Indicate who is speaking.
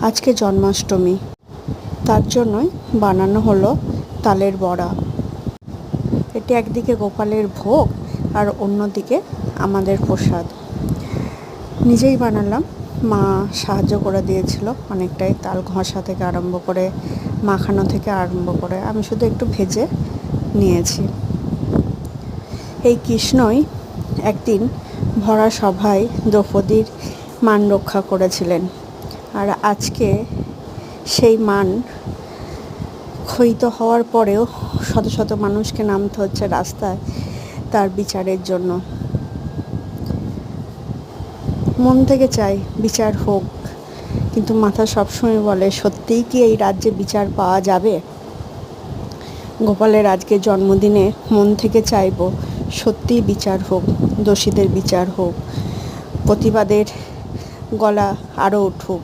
Speaker 1: আজকে জন্মাষ্টমী, তার জন্যই বানানো হলো তালের বড়া। এটি একদিকে গোপালের ভোগ আর অন্যদিকে আমাদের প্রসাদ। নিজেই বানালাম, মা সাহায্য করে দিয়েছিল অনেকটাই, তাল ঘষা থেকে আরম্ভ করে মাখানো থেকে আরম্ভ করে আমি শুধু একটু ভেজে নিয়েছি। এই কৃষ্ণই একদিন ভরা সভায় দ্রৌপদীর মান রক্ষা করেছিলেন, আর আজকে সেই মান ক্ষয়িত হওয়ার পরেও শত শত মানুষকে নামতে হচ্ছে রাস্তায় তার বিচারের জন্য। মন থেকে চাই বিচার হোক, কিন্তু মাথা সবসময় বলে সত্যিই কি এই রাজ্যে বিচার পাওয়া যাবে? গোপালের আজকে জন্মদিনে মন থেকে চাইব সত্যিই বিচার হোক, দোষীদের বিচার হোক, প্রতিবাদের গলা আরও উঠুক।